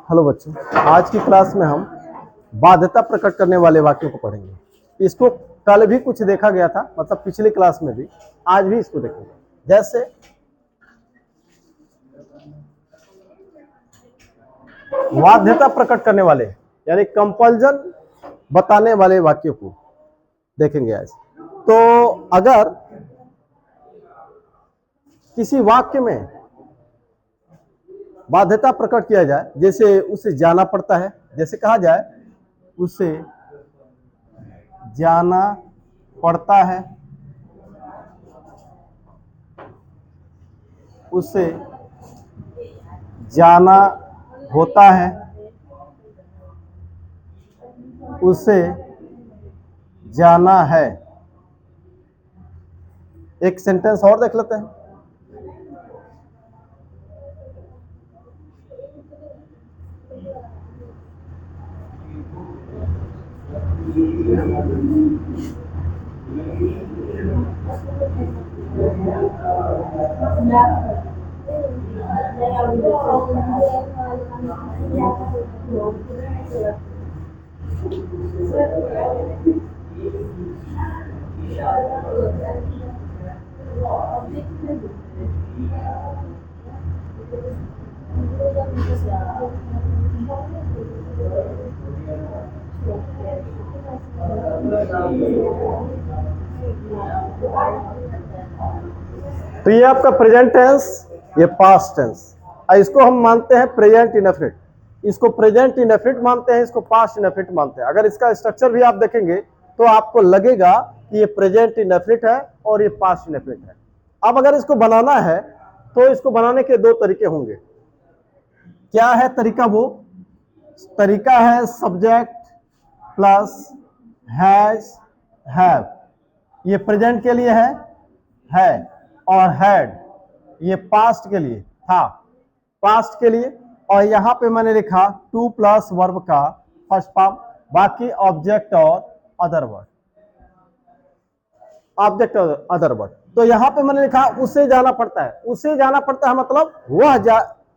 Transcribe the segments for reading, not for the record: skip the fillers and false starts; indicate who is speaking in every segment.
Speaker 1: Hello बच्चों, आज की क्लास में हम बाध्यता प्रकट करने वाले वाक्यों को पढ़ेंगे। इसको कल भी कुछ देखा गया था, मतलब पिछली क्लास में भी, आज भी इसको देखेंगे। जैसे बाध्यता प्रकट करने वाले यानी कंपल्जन बताने वाले वाक्यों को देखेंगे आज। तो अगर किसी वाक्य में बाध्यता प्रकट किया जाए, जैसे उसे जाना पड़ता है, जैसे कहा जाए उसे जाना पड़ता है, उसे जाना होता है, उसे जाना है। एक सेंटेंस और देख लेते हैं। तो ये आपका प्रेजेंट टेंस, ये पास्ट टेंस। इसको हम मानते हैं प्रेजेंट इनडेफिनिट, इसको प्रेजेंट इनडेफिनिट मानते हैं, इसको पास्ट इनडेफिनिट मानते हैं। अगर इसका स्ट्रक्चर भी आप देखेंगे तो आपको लगेगा कि ये प्रेजेंट इनडेफिनिट है और ये पास्ट इनडेफिनिट है। अब अगर इसको बनाना है तो इसको बनाने के दो तरीके होंगे। क्या है तरीका? वो तरीका है सब्जेक्ट प्लस हैज हैव। ये प्रेजेंट के लिए है और हैड ये पास्ट के लिए था, पास्ट के लिए। और यहां पे मैंने लिखा टू प्लस वर्ब का फर्स्ट फॉर्म, बाकी ऑब्जेक्ट और अदर वर्ड, ऑब्जेक्ट और अदर वर्ड। तो यहां पे मैंने लिखा उसे जाना पड़ता है, उसे जाना पड़ता है मतलब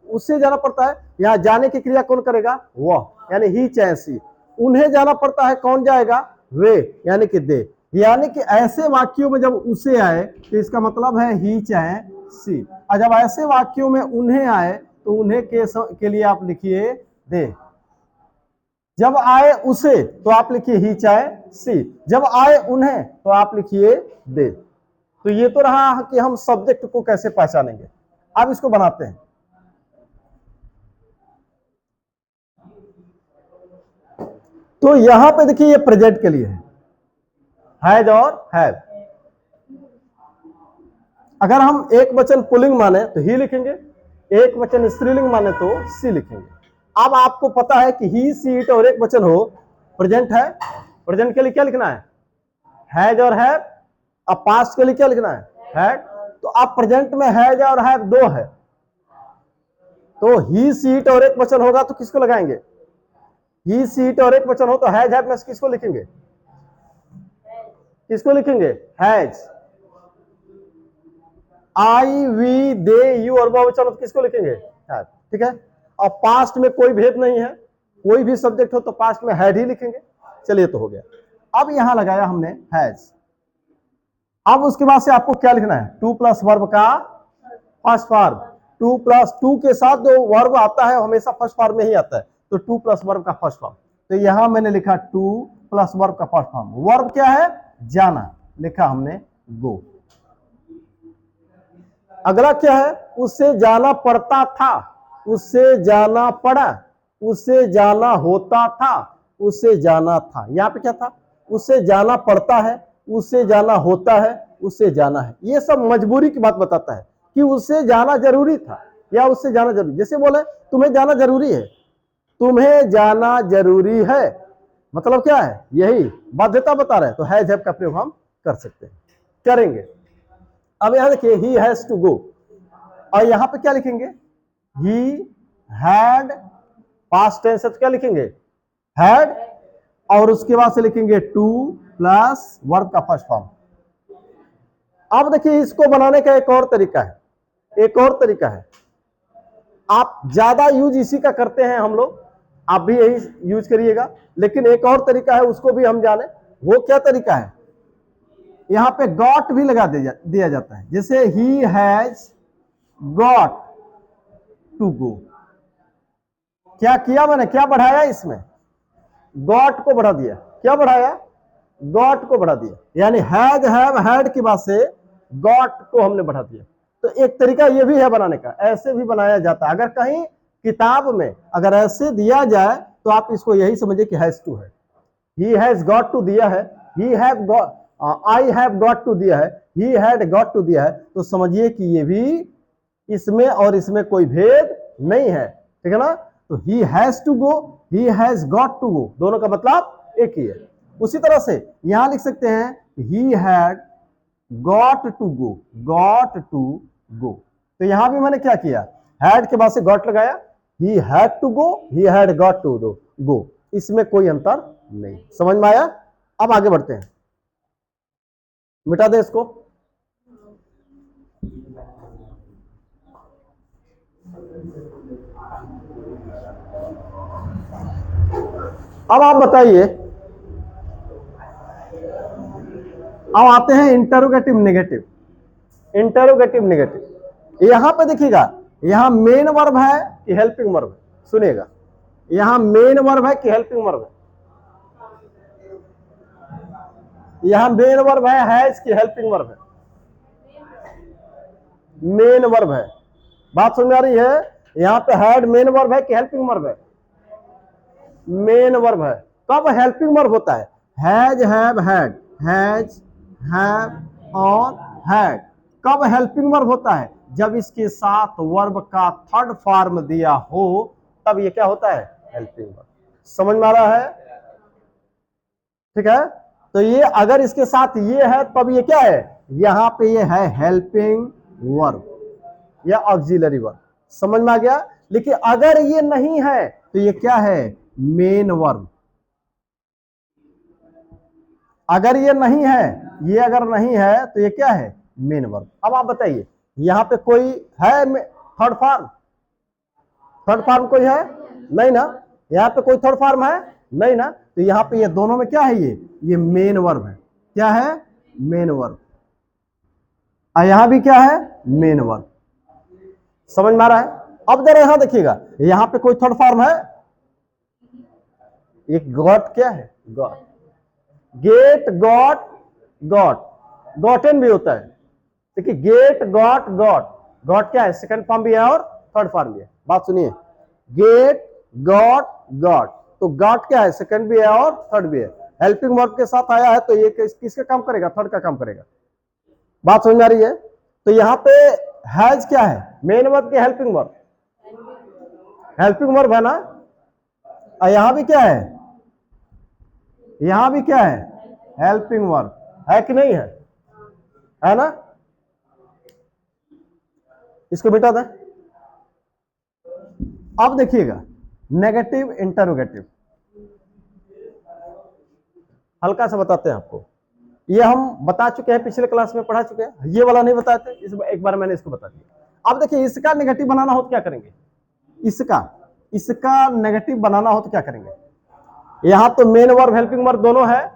Speaker 1: उसे जाना पड़ता है। यहां जाने की क्रिया कौन करेगा? वह, यानी ही चाहे सी। उन्हें जाना पड़ता है, कौन जाएगा? वे, यानी कि दे। यानी कि ऐसे वाक्यों में जब उसे आए तो इसका मतलब है ही चाहे सी। और जब ऐसे वाक्यों में उन्हें आए तो उन्हें के लिए आप लिखिए दे। जब आए उसे तो आप लिखिए ही चाहे सी, जब आए उन्हें तो आप लिखिए दे। तो ये तो रहा कि हम सब्जेक्ट को कैसे पहचानेंगे। अब इसको बनाते हैं। तो यहां पे देखिए ये प्रेजेंट के लिए है, हैज और हैव। अगर हम एक वचन पुल्लिंग माने तो ही लिखेंगे, एक वचन स्त्रीलिंग माने तो सी लिखेंगे। अब आपको पता है कि ही सी इट और एक वचन हो, प्रेजेंट है, प्रेजेंट के लिए क्या लिखना है? हैज और हैव। अब पास्ट के लिए क्या लिखना है? हैड। तो अब प्रेजेंट में हैज और हैव दो है, तो ही सी इट और एक वचन होगा तो किसको लगाएंगे? ही सी इट और एक वचन हो तो हैज हैव में किसको लिखेंगे? किसको लिखेंगे? Has. I we they you और बहुवचन हो तो किसको लिखेंगे? हैव। ठीक है। और पास्ट में कोई भेद नहीं है, कोई भी सब्जेक्ट हो तो पास्ट में हैड ही लिखेंगे। चलिए तो हो गया। अब यहां लगाया हमने हैज। अब उसके बाद से आपको क्या लिखना है? टू प्लस वर्ब का first form. Two plus two के साथ जो वर्ब आता है हमेशा फर्स्ट फॉर्म में ही आता है, तो टू प्लस वर्ब का फर्स्ट फॉर्म। तो यहां मैंने लिखा टू प्लस वर्ब का फर्स्ट फॉर्म। वर्ब क्या है? जाना, लिखा हमने गो। अगला क्या है? उससे जाना पड़ता था, उससे जाना पड़ा, उससे जाना होता था, उससे जाना था। यहां पे क्या था? उससे जाना पड़ता है, उससे जाना होता है, उससे जाना है। ये सब मजबूरी की बात बताता है कि उससे जाना जरूरी था या उससे जाना जरूरी। जैसे बोले तुम्हें जाना जरूरी है, तुम्हें जाना जरूरी है, मतलब क्या है? यही बाध्यता बता रहे हैं। तो हैज हैव का प्रयोग हम कर सकते हैं, करेंगे। अब यहां देखिए ही हैज टू गो, और यहां पे क्या लिखेंगे? ही हैड, पास्ट टेंस क्या लिखेंगे? हैड। और उसके बाद से लिखेंगे टू प्लस वर्ब का फर्स्ट फॉर्म। अब देखिए इसको बनाने का एक और तरीका है, एक और तरीका है। आप ज्यादा यूज इसी का करते हैं हम लोग, आप भी यही यूज करिएगा। लेकिन एक और तरीका है, उसको भी हम जाने। वो क्या तरीका है, यहां पे गॉट भी लगा दिया जाता है। जैसे he has got to go, क्या किया मैंने, क्या बढ़ाया इसमें, गॉट को बढ़ा दिया। क्या बढ़ाया, गॉट को बढ़ा दिया। यानी हैज हैव हैड की बात से गॉट को हमने बढ़ा दिया। तो एक तरीका ये भी है बनाने का, ऐसे भी बनाया जाता है। अगर कहीं किताब में अगर ऐसे दिया जाए तो आप इसको यही समझिए कि हैज टू है। ही हैज गॉट टू दिया है, he have got, I have got to दिया है, ही हैड गॉट टू दिया है, तो समझिए कि ये भी इसमें और इसमें कोई भेद नहीं है। ठीक है ना। तो he has to go, he has got to go, दोनों का मतलब एक ही है। उसी तरह से यहां लिख सकते हैं he had got to go, got to go. तो यहां भी मैंने क्या किया, हैड के बाद से गॉट लगाया, he had to go, he had got to go, इसमें कोई अंतर नहीं। समझ में आया। अब आगे बढ़ते हैं, मिटा दे इसको। अब आप बताइए, अब आते हैं इंटरोगेटिव नेगेटिव। इंटरोगेटिव नेगेटिव, यहां पे देखिएगा, यहां मेन वर्ब है कि हेल्पिंग वर्ब है। सुनिएगा, यहां मेन वर्ब है कि हेल्पिंग वर्ब है, यहां मेन वर्ब है हैज कि हेल्पिंग वर्ब है, मेन वर्ब है। बात समझ आ रही है। यहां पे हैड मेन वर्ब है कि हेल्पिंग वर्ब है, मेन वर्ब है। कब हेल्पिंग वर्ब होता है, has have had, has have और हैड। कब हेल्पिंग वर्ब होता है, जब इसके साथ वर्ब का थर्ड फॉर्म दिया हो, तब ये क्या होता है, हेल्पिंग वर्ब। समझ में आ रहा है। ठीक है। तो ये अगर इसके साथ ये है तब ये क्या है, यहां पे ये है हेल्पिंग वर्ब या ऑक्सिलरी वर्ब। समझ में आ गया। लेकिन अगर ये नहीं है तो ये क्या है, मेन वर्ब। अगर ये नहीं है, ये अगर नहीं है तो ये क्या है, मेन वर्ब। अब आप बताइए, यहां पे कोई है थर्ड फॉर्म, थर्ड फॉर्म कोई है नहीं ना, यहां पे कोई थर्ड फॉर्म है नहीं ना। तो यहां पे ये दोनों में क्या है, ये मेन वर्ब है। क्या है, मेन वर्ब। और यहां भी क्या है, मेन वर्ब। समझ में आ रहा है। अब जरा यहां देखिएगा, यहां पे कोई थर्ड फॉर्म है, ये गॉट क्या है, got, get got got, gotten भी होता है। देखिए गेट गॉट गॉट, गॉट क्या है, सेकंड फॉर्म भी है और थर्ड फॉर्म भी है। बात सुनिए, गेट गॉट गॉट, तो गॉट क्या है, सेकंड भी है और थर्ड भी है। हेल्पिंग वर्ब के साथ आया है तो ये किसका काम करेगा, थर्ड का काम करेगा। बात समझ में आ रही है। तो यहां पे हैज क्या है, मेन वर्ब के हेल्पिंग वर्ब, हेल्पिंग वर्ब है ना। और यहां भी क्या है, यहां भी क्या है, हेल्पिंग वर्ब है कि नहीं है ना। इसको मिटा दें। अब देखिएगा नेगेटिव इंटरोगेटिव, हल्का सा बताते हैं आपको। ये हम बता चुके हैं, पिछले क्लास में पढ़ा चुके हैं, ये वाला नहीं बताते, एक बार मैंने इसको बता दिया। अब देखिए इसका नेगेटिव बनाना हो तो क्या करेंगे, इसका इसका नेगेटिव बनाना हो तो क्या करेंगे। यहां तो मेन वर्ब हेल्पिंग वर्ब दोनों है,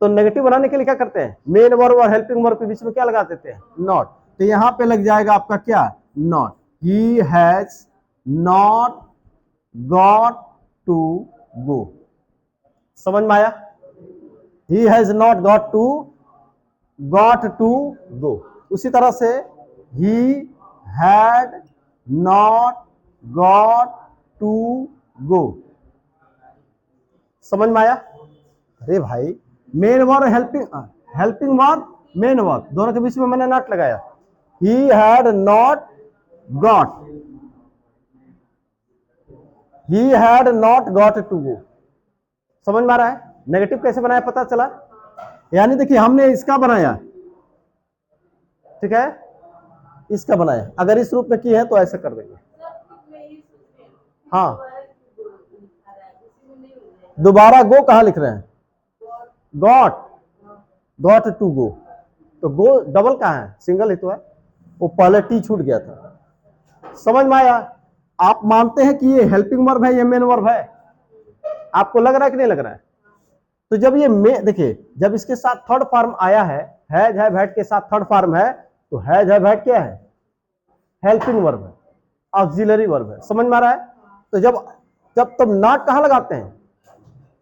Speaker 1: तो नेगेटिव बनाने के लिए क्या करते हैं, मेन वर्ब और हेल्पिंग वर्ब के बीच में क्या लगा देते हैं, नॉट। तो यहां पे लग जाएगा आपका क्या, not. He has not got to go. समझ में आया। He has not got to go. उसी तरह से he had not got to go. समझ में आया। अरे भाई, main verb helping verb, main verb दोनों के बीच में मैंने नॉट लगाया। He had not got, he had not got to go. समझ में आ रहा है। नेगेटिव कैसे बनाया पता चला। यानी देखिए हमने इसका बनाया, ठीक है, इसका बनाया। अगर इस रूप में की है तो ऐसे कर देंगे। हाँ, दोबारा गो कहां लिख रहे हैं, गॉट, गॉट टू गो। तो गो डबल कहां है, सिंगल ही तो है, वो पहले टी छूट गया था। समझ में आया। आप मानते हैं कि ये हेल्पिंग वर्ब है, ये मेन वर्ब है? आपको लग रहा है कि नहीं लग रहा है? तो जब ये देखिए, जब इसके साथ थर्ड फॉर्म आया है हैड के साथ थर्ड फॉर्म है, तो हैड क्या है? हेल्पिंग वर्ब है, ऑक्सिलरी वर्ब है। समझ में आ रहा है? तो जब जब तब नॉट कहां लगाते हैं?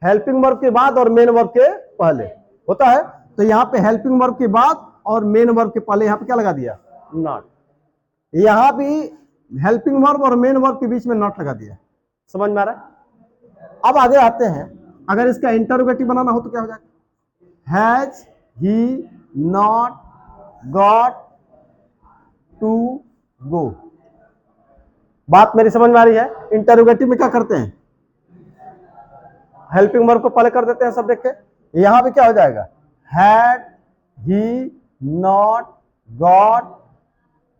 Speaker 1: हेल्पिंग वर्ब के बाद और मेन वर्ब के पहले होता है। तो यहां पे हेल्पिंग वर्ब के बाद और मेन वर्ब के पहले यहां पे क्या लगा दिया? नॉट। यहां भी हेल्पिंग वर्ब और मेन वर्ब के बीच में नॉट लगा दिया। समझ में आ रहा है? अब आगे आते हैं, अगर इसका इंटरोगेटिव बनाना हो तो क्या हो जाएगा? Has he not got to go. बात मेरी समझ में आ रही है? इंटरोगेटिव में क्या करते हैं? हेल्पिंग वर्ब को पहले कर देते हैं सब्जेक्ट के। यहां पे क्या हो जाएगा? Had he not got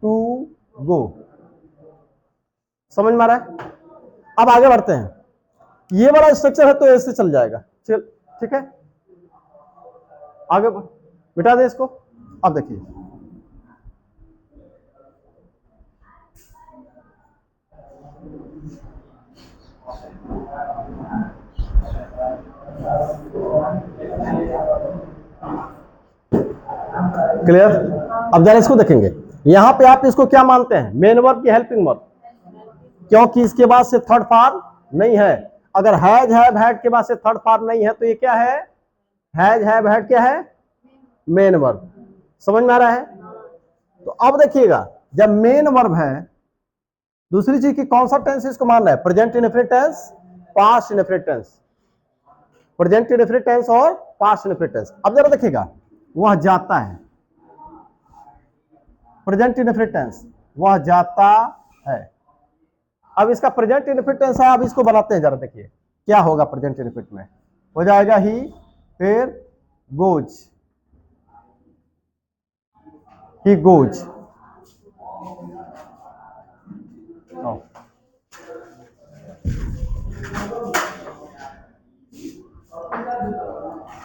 Speaker 1: to go. समझ में आ रहा है? अब आगे बढ़ते हैं। ये वाला स्ट्रक्चर है तो ऐसे चल जाएगा। चल ठीक है, आगे मिटा दे इसको। अब देखिए, क्लियर? अब जरा इसको देखेंगे, यहां पे आप इसको क्या मानते हैं? मेन वर्ब की हेल्पिंग वर्ब? क्योंकि इसके बाद से थर्ड फॉर्म नहीं है। अगर हैज हैव हैड के बाद से थर्ड फॉर्म नहीं है तो ये क्या है? हैज हैव हैड क्या है? Main verb. समझ में आ रहा है? तो अब देखिएगा, जब मेन वर्ब है, दूसरी चीज की कौन सा टेंस इसको मान रहा है? Present indefinite tense, past indefinite tense. Present indefinite tense और पास्ट इंडेफिनिट टेंस। अब जरा देखिएगा, वह जाता है, प्रेजेंट इंडेफिनिट टेंस, वह जाता है। अब इसका प्रेजेंट इंडेफिनिट टेंस है, अब इसको बनाते हैं, जरा देखिए क्या होगा प्रेजेंट इंडेफिनिट में। हो जाएगा ही, फिर गोज, ही गोज।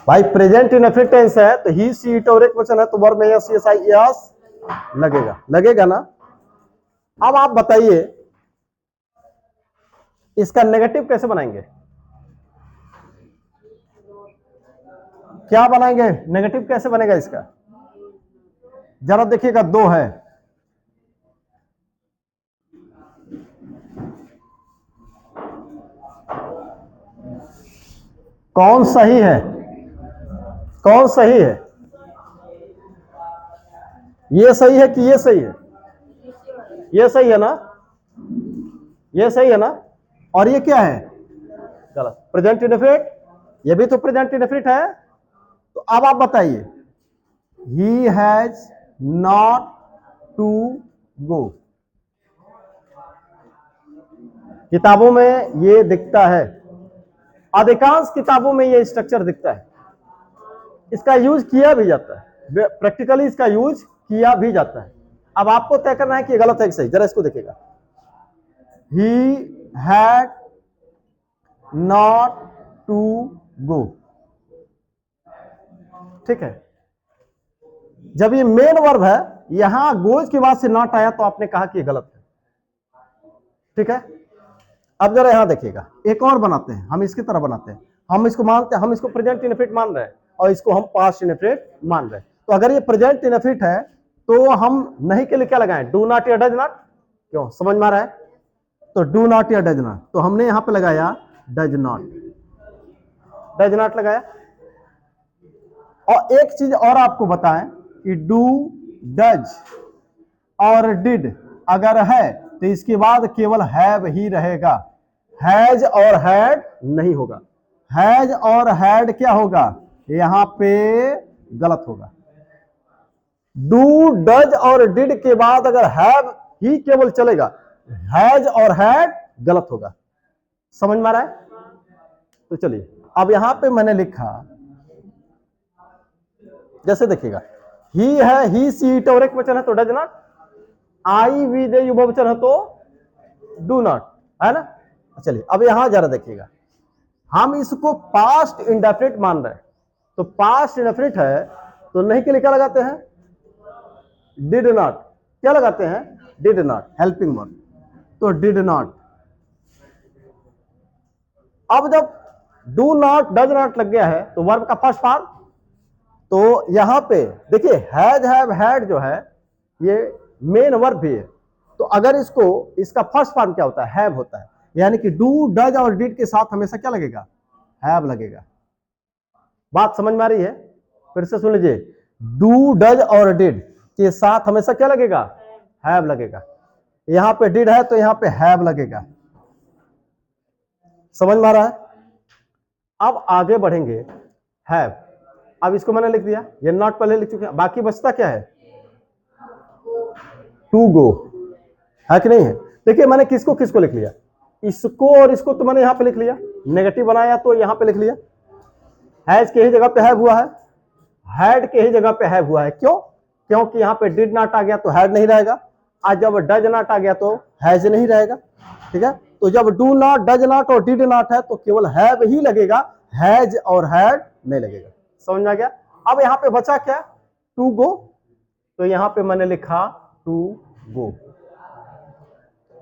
Speaker 1: भाई प्रेजेंट इंडेफिनिट टेंस है तो ही सी इट और एक वचन है तो वर्ब में एस एस आई एस लगेगा, लगेगा ना? अब आप बताइए इसका नेगेटिव कैसे बनाएंगे? क्या बनाएंगे? नेगेटिव कैसे बनेगा इसका? जरा देखिएगा, दो है, कौन सही है? कौन सही है? ये सही है कि ये सही है? ये सही है ना? ये सही है ना? और ये क्या है? गलत। प्रेजेंट इंडेफिनिट, ये भी तो प्रेजेंट इंडेफिनिट है। तो अब आप बताइए, he has not to go. किताबों में ये दिखता है, अधिकांश किताबों में ये स्ट्रक्चर दिखता है। इसका यूज किया भी जाता है, प्रैक्टिकली इसका यूज किया भी जाता है। अब आपको तय करना है कि गलत है कि सही। जरा इसको देखिएगा, he had not to go. ठीक है, जब ये मेन वर्ब है, यहां गोज के बाद से नॉट आया तो आपने कहा कि ये गलत है। ठीक है, अब जरा यहां देखिएगा, एक और बनाते हैं, हम इसकी तरह बनाते हैं। हम इसको मानते हैं, हम इसको प्रेजेंट इंडेफिनिट मान रहे हैं और इसको हम पास्ट इंडेफिनिट मान रहे हैं। तो अगर ये प्रेजेंट इंडेफिनिट है तो हम नहीं के लिए क्या लगाएं? डू नॉट या डज नॉट। क्यों? समझ में आ रहा है? तो डू नॉट या डज नॉट, तो हमने यहां पे लगाया डज नॉट, डज नॉट लगाया। और एक चीज और आपको बताएं कि डू, डज और डिड अगर है तो इसके बाद केवल हैव ही रहेगा, हैज और हैड नहीं होगा। हैज और हैड क्या होगा? यहां पे गलत होगा। डू, डज और डिड के बाद अगर हैव ही केवल चलेगा, हैज और हैड गलत होगा। समझ में आ रहा है? तो चलिए, अब यहां पे मैंने लिखा, जैसे देखिएगा, ही है, ही सी इट और एक वचन है तो does not, I we they you बहुवचन है तो डू नॉट, है ना? चलिए अब यहां जरा देखिएगा, हम इसको पास्ट इंडेफिनिट मान रहे हैं। तो पास्ट इंडेफिनिट है तो नहीं के लिए क्या लगाते हैं? Did not. क्या लगाते हैं? Did not, helping verb. तो डिड नॉट, अब जब डू नॉट डज नॉट लग गया है तो वर्ब का फर्स्ट फॉर्म, तो यहां पे देखिए हैज हैव हैड जो है ये मेन वर्ब भी है, तो अगर इसका फर्स्ट फॉर्म क्या होता है, हैव होता है, यानी कि डू डज और डिड के साथ हमेशा क्या लगेगा, हैव लगेगा। बात समझ में आ रही है? फिर से सुन लीजिए, डू डज और डिड के साथ हमेशा क्या लगेगा, हैव लगेगा। यहां पे डिड है तो यहां पे हैव लगेगा। समझ में आ रहा है? अब आगे बढ़ेंगे, हैव, अब इसको मैंने लिख दिया, ये नॉट पहले लिख चुके हैं, बाकी बचता क्या है, टू गो, है कि नहीं है? देखिए मैंने किसको किसको लिख लिया, इसको और इसको तो मैंने यहां पे लिख लिया, नेगेटिव बनाया तो यहां पे लिख लिया, हैज के ही जगह पे हैव हुआ है, हैड के ही जगह पे हैव हुआ है। क्यों? क्योंकि यहां पे डिड नॉट आ गया तो हैड नहीं रहेगा, आज जब डज नॉट आ गया तो हैज नहीं रहेगा। ठीक है, तो जब डू नॉट डज नॉट और डिड नॉट है तो केवल हैव ही लगेगा, हैज और हैड नहीं लगेगा। समझ में आ गया? अब यहां पे बचा क्या, टू गो, तो यहां पे मैंने लिखा टू गो।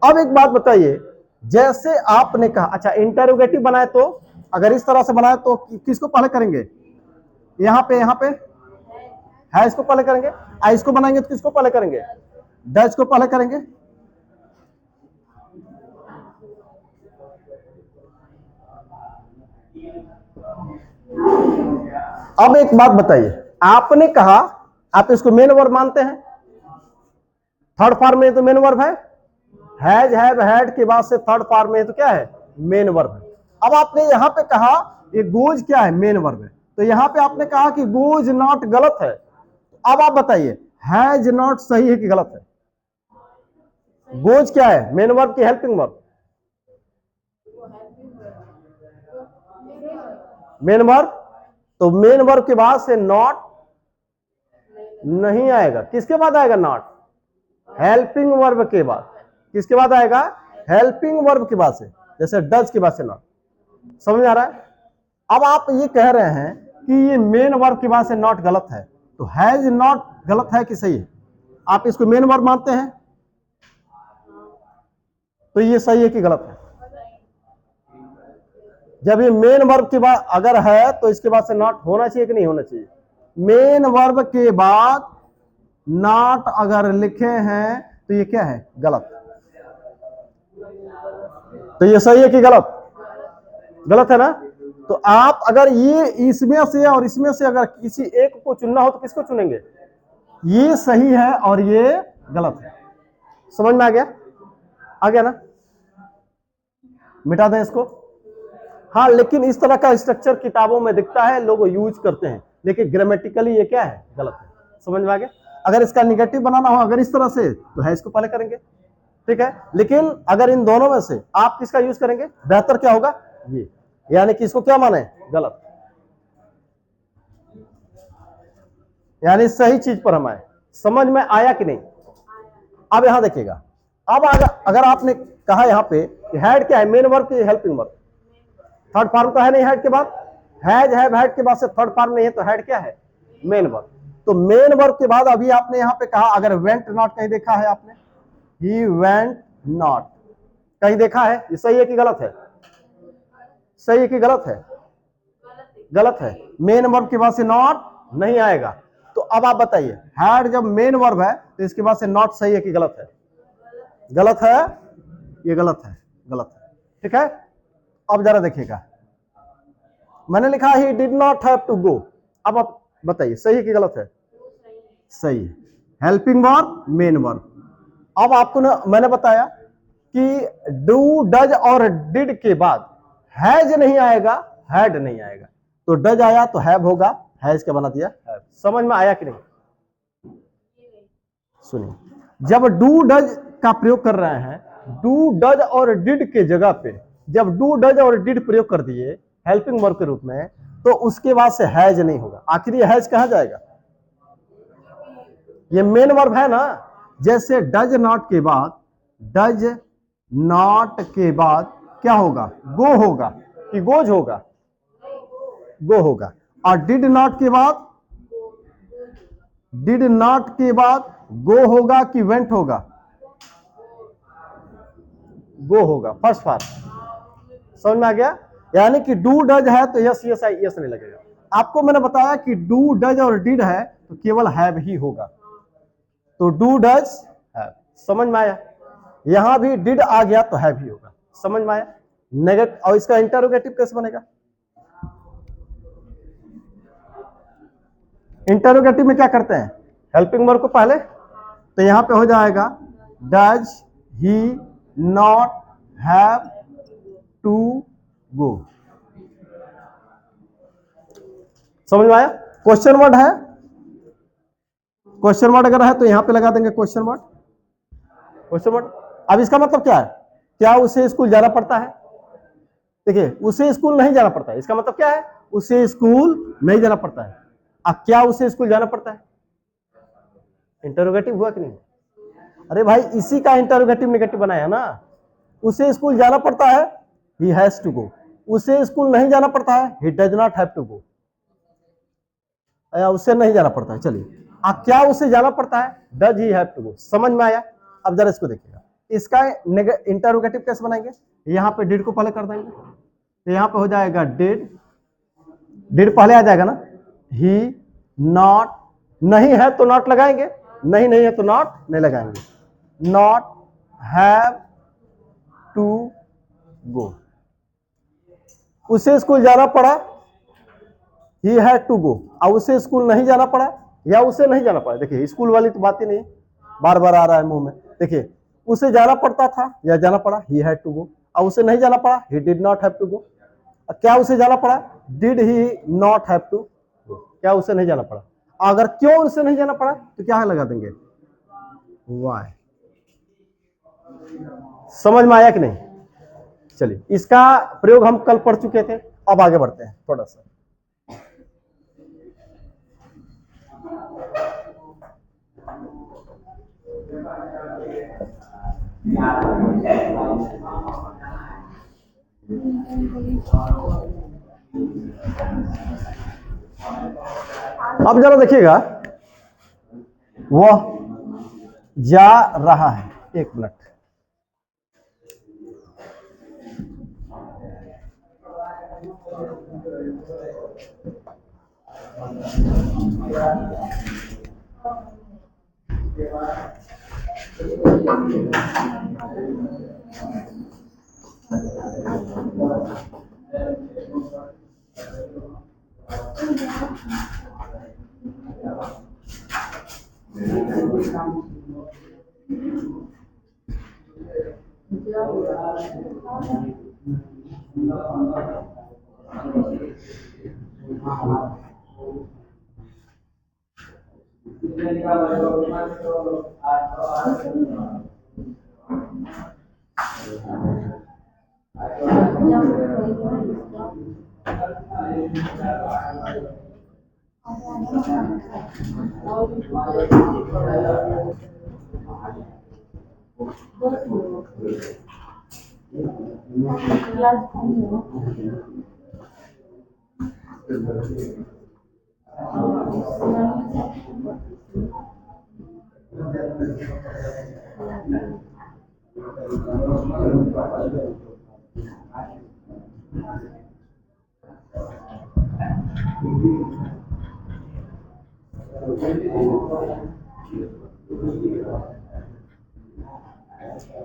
Speaker 1: अब एक बात बताइए, जैसे आपने कहा, अच्छा इंटरोगेटिव बनाए तो, अगर इस तरह से बनाए तो किसको पहले करेंगे, यहां पे है इसको पहले करेंगे, इसको बनाएंगे तो किसको पहले करेंगे, डज को पहले करेंगे। अब एक बात बताइए, आपने कहा आप इसको मेन वर्ब मानते हैं, थर्ड फॉर्म में तो मेन वर्ब है, हैज हैव हैड के बाद से थर्ड फॉर्म में तो क्या है, मेन वर्ब है। अब आपने यहां पे कहा ये गोज क्या है, मेन वर्ब है, तो यहां पे आपने कहा कि गोज नॉट गलत है। अब आप बताइए हैज नॉट सही है कि गलत है? गोज क्या है, मेन वर्ब की हेल्पिंग वर्ब? मेन वर्ब, तो मेन वर्ब के बाद से नॉट नहीं आएगा, किसके बाद आएगा, नॉट, हेल्पिंग वर्ब के बाद। किसके बाद आएगा, हेल्पिंग वर्ब के बाद से, जैसे डज के बाद से नॉट। समझ आ रहा है? अब आप ये कह रहे हैं कि ये मेन वर्ब के बाद से नॉट गलत है, तो हैज नॉट गलत है कि सही है? आप इसको मेन वर्ब मानते हैं, तो ये सही है कि गलत है? जब ये मेन वर्ब के बाद अगर है तो इसके बाद से नॉट होना चाहिए कि नहीं होना चाहिए? मेन वर्ब के बाद नॉट अगर लिखे हैं तो ये क्या है, गलत। तो ये सही है कि गलत? गलत है ना? तो आप अगर ये इसमें से और इसमें से अगर किसी एक को चुनना हो तो किसको चुनेंगे, ये सही है और ये गलत है। समझ में आ गया? आ गया ना? मिटा दें इसको। हाँ, लेकिन इस तरह का स्ट्रक्चर किताबों में दिखता है, लोग यूज करते हैं, लेकिन ग्रामेटिकली ये क्या है, गलत है। समझ में आ गया? अगर इसका निगेटिव बनाना हो अगर इस तरह से तो है इसको पहले करेंगे, ठीक है, लेकिन अगर इन दोनों में से आप किसका यूज करेंगे, बेहतर क्या होगा, ये, यानी कि इसको क्या माने, गलत, यानी सही चीज पर हम आए। समझ में आया कि नहीं? अब यहां देखिएगा, अब अगर आपने कहा यहां पे हैड क्या है, मेन वर्ब की हेल्पिंग वर्ब, थर्ड फॉर्म तो है नहीं हैड के बाद, हैज हैव हैड के बाद से थर्ड फॉर्म नहीं है, तो हैड क्या है, मेन वर्ब। तो मेन वर्ब के बाद अभी आपने यहां पे कहा, अगर वेंट नॉट कहीं देखा है आपने, ही वेंट नॉट कहीं देखा है, ये सही है कि गलत है? सही है कि गलत है? गलत है। मेन वर्ब के बाद से नॉट नहीं आएगा, तो अब आप बताइए, हैड जब मेन वर्ब है तो इसके बाद से नॉट सही है कि गलत है? गलत है, ये गलत है, गलत है। ठीक है, अब जरा देखिएगा, मैंने लिखा he did not have to go, अब आप बताइए सही है कि गलत है? सही है, हेल्पिंग वर्ब, मेन वर्ब। अब आपको ना मैंने बताया कि डू डज और डिड के बाद हैज नहीं आएगा, हैड नहीं आएगा, तो डज आया तो हैव होगा, हैज का बना दिया हैव। समझ में आया कि नहीं? सुनिए, जब डू डज का प्रयोग कर रहे हैं, डू डज और डिड के जगह पे जब डू डज और डिड प्रयोग कर दिए हेल्पिंग वर्ब के रूप में, तो उसके बाद से हैज नहीं होगा। आखिर ये हैज कहां जाएगा, ये मेन वर्ब है ना। जैसे डज नॉट के बाद, डज नॉट के बाद क्या होगा, गो होगा कि गोज होगा, गो होगा। और डिड नॉट के बाद, डिड नॉट के बाद गो होगा कि वेंट होगा, गो होगा, फर्स्ट फॉर्म। समझ में आ गया? यानी कि डू डज है तो यस यस यस नहीं लगेगा। आपको मैंने बताया कि डू डज और डिड है तो केवल हैव ही होगा, तो डू डज हैव, समझ में आया। यहां भी डिड आ गया तो हैव ही होगा, समझ में आया। नेगेटिव, और इसका इंटरोगेटिव कैसे बनेगा? इंटरोगेटिव में क्या करते हैं, हेल्पिंग वर्ब को पहले, तो यहां पे हो जाएगा does he not have to go, समझ में आया। क्वेश्चन वर्ड है, क्वेश्चन वर्ड अगर है तो यहां पे लगा देंगे क्वेश्चन वर्ड, क्वेश्चन वर्ड। अब इसका मतलब क्या है, क्या उसे स्कूल जाना पड़ता है? देखिए उसे स्कूल नहीं जाना पड़ता है, इसका मतलब क्या है, उसे स्कूल नहीं जाना पड़ता है। अब क्या उसे स्कूल जाना पड़ता है? इंटरोगेटिव हुआ कि नहीं? अरे भाई इसी का इंटरोगेटिव नेगेटिव बनाया ना। उसे स्कूल जाना पड़ता है, ही हैज टू गो। उसे स्कूल नहीं जाना पड़ता है, he does not have to go. उसे नहीं जाना पड़ता है, चलिए। अब क्या उसे जाना पड़ता है, does he have to go, समझ में आया। अब जरा इसको देखिएगा, इसका इंटरोगेटिव कैसे बनाएंगे, यहाँ पे डिड को पहले कर देंगे, तो यहाँ पे हो जाएगा डिड, डिड पहले आ जाएगा ना, ही नॉट, नहीं है तो नॉट लगाएंगे, नहीं नहीं है तो नॉट नहीं लगाएंगे, नॉट हैव टू गो। उसे स्कूल जाना पड़ा, ही हैड टू गो। अब उसे स्कूल नहीं जाना पड़ा या उसे नहीं जाना पड़ा, देखिए स्कूल वाली तो बात ही नहीं, बार बार आ रहा है मुंह में। देखिए उसे जाना पड़ता था या जाना पड़ा, ही हैड टू गो। अब उसे नहीं जाना पड़ा, he did not have to go. क्या उसे जाना पड़ा, did he not have to go. क्या उसे नहीं जाना पड़ा, अगर क्यों उसे नहीं जाना पड़ा तो क्या लगा देंगे, वाई। समझ में आया कि नहीं? चलिए इसका प्रयोग हम कल पढ़ चुके थे, अब आगे बढ़ते हैं थोड़ा सा। अब जरा देखिएगा, वह जा रहा है, एक मिनट,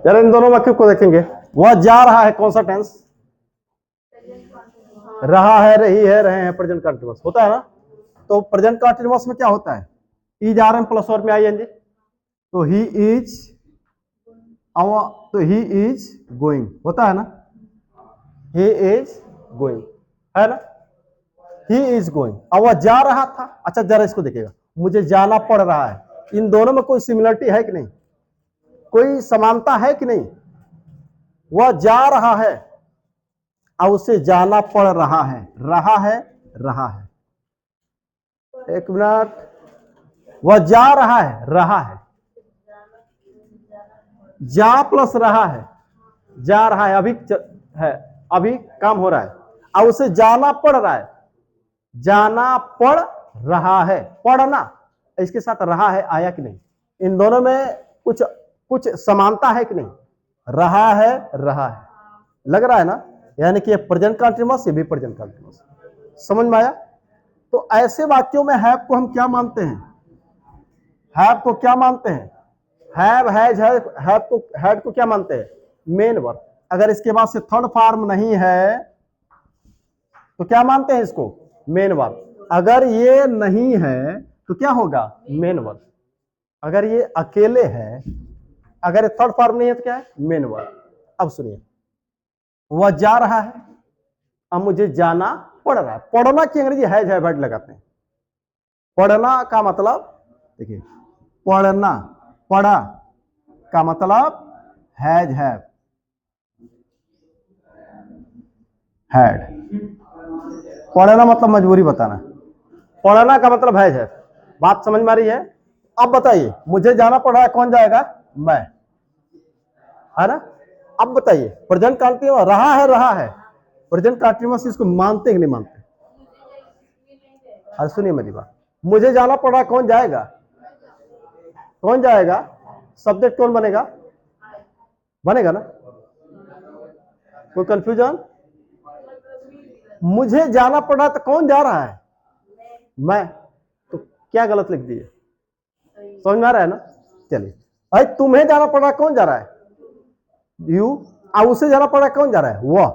Speaker 1: जरा इन दोनों वाक्यों को देखेंगे। वह जा रहा है, कौन सा टेंस, रहा है, रही है, रहे हैं, प्रेजेंट कंटिन्यूअस होता है ना। तो प्रेजेंट कंटिन्यूअस में क्या होता है, is are am plus verb में आईएनजी, तो ही इज, तो ही इज गोइंग होता है ना, ही इज गोइंग है ना, ही इज गोइंग। अब वह जा रहा था। अच्छा जरा इसको देखिएगा, मुझे जाना पड़ रहा है, इन दोनों में कोई सिमिलरिटी है कि नहीं, कोई समानता है कि नहीं? वह जा रहा है और उसे जाना पड़ रहा है, रहा है, रहा है, एक मिनट, वह जा रहा है, रहा है, जा प्लस रहा है, जा रहा है, है, अभी काम हो रहा है, और उसे जाना पड़ रहा है, जाना पड़ रहा है, पढ़ना, इसके साथ रहा है आया कि नहीं, इन दोनों में कुछ समानता है कि नहीं, रहा है, रहा है, लग रहा है ना। यानी कि ये प्रेजेंट कंटीन्यूअस, ये भी प्रेजेंट कंटीन्यूअस। समझ में आया? तो ऐसे वाक्यों में हैव को हम क्या मानते हैं? हैव को क्या मानते हैं? हैव, हैज, हैव को, हैड को क्या मानते हैं? Main verb. अगर इसके बाद से थर्ड फॉर्म नहीं है तो क्या मानते हैं इसको? Main verb. अगर ये नहीं है तो क्या होगा? Main verb. अगर ये अकेले है, अगर ये थर्ड फॉर्म नहीं है तो क्या है? Main verb. अब सुनिए, वह जा रहा है, अब मुझे जाना पड़ रहा है। पढ़ना की अंग्रेजी हैज, हैव, हैड लगाते हैं। पढ़ना का मतलब, देखिए, पढ़ना, पढ़ा का मतलब हैज, हैव, हैड। पढ़ना मतलब मजबूरी बताना, पढ़ना का मतलब हैज, हैव। बात समझ में आ रही है? अब बताइए, मुझे जाना पड़ रहा है, कौन जाएगा? मैं, है ना? अब बताइए, प्रेजेंट कंटीन्यूअस रहा है, रहा है, प्रेजेंट कंटीन्यूअस इसको मानते कि नहीं मानते? अरे सुनिए मेरी बात, मुझे जाना पड़ रहा है, कौन जाएगा? कौन जाएगा? सब्जेक्ट कौन बनेगा? बनेगा ना? कोई कंफ्यूजन? मुझे जाना पड़ रहा है तो कौन जा रहा है? मैं। तो क्या गलत लिख दिए? समझ में आ रहा है ना? चलिए, भाई तुम्हें जाना पड़ रहा है, कौन जा रहा है? यू। अब उसे जाना पड़ रहा है, कौन जा रहा है? वह,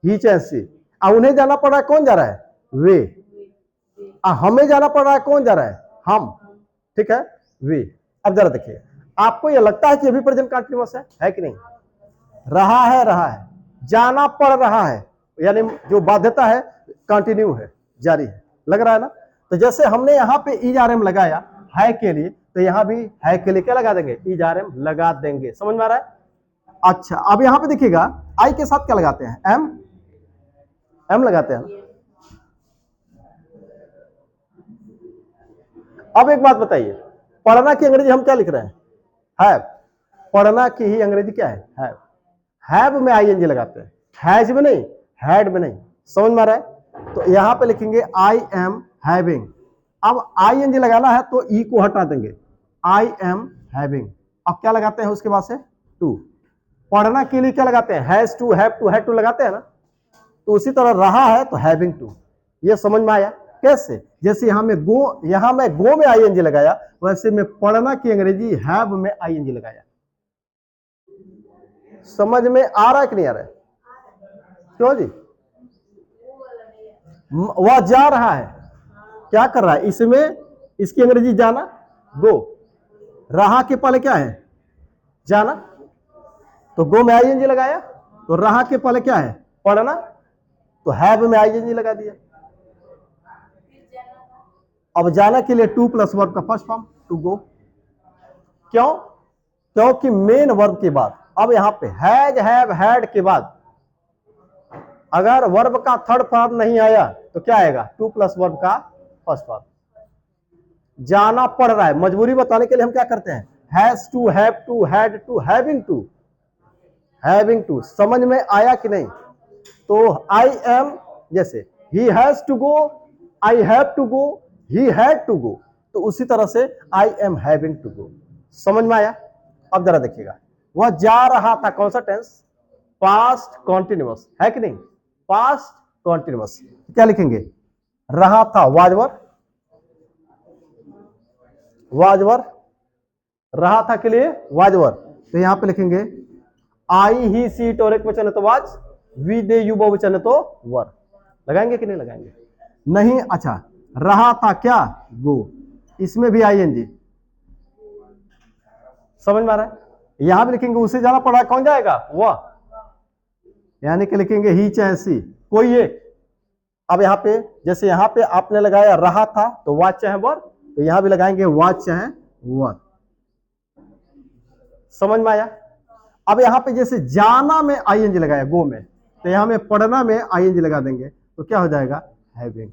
Speaker 1: ही चाहे सी। अब उन्हें जाना पड़ रहा है, कौन जा रहा है? वे। हमें जाना पड़ रहा है, कौन जा रहा है? हम। ठीक है, वे। अब जरा देखिए, आपको यह लगता है कि अभी प्रेजेंट कंटीन्यूअस है कि नहीं? रहा है, रहा है, जाना पड़ रहा है, यानी जो बाध्यता है कंटिन्यू है, जारी है, लग रहा है ना? तो जैसे हमने यहां पे इज आर एम लगाया है के लिए, तो यहां भी है के लिए क्या लगा देंगे? इज आर एम लगा देंगे। समझ में आ रहा है? अच्छा, अब यहां पे देखिएगा, आई के साथ क्या लगाते हैं? एम, एम लगाते हैं। अब एक बात बताइए, पढ़ना की अंग्रेजी हम क्या लिख रहे हैं? हैव। पढ़ना की ही अंग्रेजी क्या है? हैव। हैव में आईएनजी लगाते हैं, हैज में नहीं, हैड में नहीं। समझ में आ रहा है? तो यहां पे लिखेंगे आई एम हैविंग। अब आईएनजी लगाना है तो ई को हटा देंगे, आई एम हैविंग। अब क्या लगाते हैं उसके बाद से? टू। पढ़ना के लिए क्या लगाते हैं? Has to, have to, had to लगाते हैं ना? तो उसी तरह रहा है तो हैविंग टू। ये समझ में आया? कैसे? जैसे यहां में गो, यहां मैं गो में आईएनजी लगाया, वैसे मैं पढ़ना की अंग्रेजी हैव में आईएनजी लगाया। समझ में आ रहा है कि नहीं आ रहा है? क्यों जी? वह जा रहा है, क्या कर रहा है? इसमें इसकी अंग्रेजी जाना, गो। रहा के पहले क्या है? जाना। तो गो में आईएनजी लगाया, तो रहा के पहले क्या है? पढ़ना। तो हैव में आईएनजी लगा दिया। अब जाना के लिए टू प्लस वर्ब का फर्स्ट फॉर्म, टू गो। क्यों? क्योंकि मेन वर्ब के बाद अब यहां पे हैज, हैव, हैड के बाद अगर वर्ब का थर्ड फॉर्म नहीं आया तो क्या आएगा? टू प्लस वर्ब का फर्स्ट फॉर्म। जाना पड़ रहा है, मजबूरी बताने के लिए हम क्या करते हैं? Has to, have to, had to, having to, having to. समझ में आया कि नहीं? तो आई एम, जैसे he has to go, I have to go, he had to go, तो उसी तरह से I am having to go. समझ में आया? अब जरा देखिएगा, वह जा रहा था, कौन सा टेंस? पास्ट कॉन्टिन्यूअस, है कि नहीं? Past continuous. क्या लिखेंगे? रहा था, वाजवर, वाजवर, रहा था के लिए वाजवर। तो यहां पे लिखेंगे आई, ही, सी, और एक वचन है तो वाज, वी, दे, यू बहुवचन है तो वर। लगाएंगे कि नहीं लगाएंगे? नहीं। अच्छा, रहा था क्या? गो। इसमें भी आईएनजी। समझ में आ रहा है? यहां भी लिखेंगे उसे जाना पड़ा, कौन जाएगा? वह, यानी कि लिखेंगे ही चाहे सी, कोई एक। अब यहां पे जैसे यहां पे आपने लगाया रहा था तो वाज चाहे वर, तो यहां भी लगाएंगे वाज चाहे वर। समझ में आया? अब यहां पे जैसे जाना में आईएनजी लगाया गो में, तो यहां में पढ़ना में आईएनजी लगा देंगे, तो क्या हो जाएगा? हैविंग।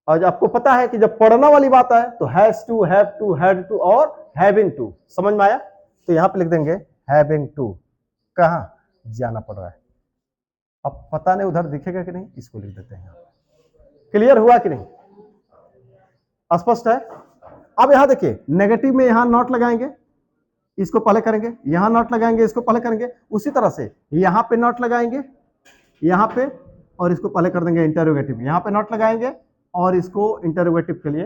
Speaker 1: और आपको पता है कि जब पढ़ना वाली बात है तो has to, have to, had to और हैविंग टू। समझ में आया? तो यहां पे लिख देंगे हैविंग टू। कहां? जाना पड़ रहा है। अब पता नहीं उधर दिखेगा कि नहीं, इसको लिख देते हैं। क्लियर हुआ कि नहीं? स्पष्ट है? अब यहां देखिए, नेगेटिव में यहां नॉट लगाएंगे, इसको पहले करेंगे, यहां नॉट लगाएंगे, इसको पहले करेंगे। उसी तरह से यहां पे नॉट लगाएंगे, यहां पे, और इसको पहले कर देंगे इंटरोगेटिव। यहां पे नॉट लगाएंगे और इसको इंटरोगेटिव के लिए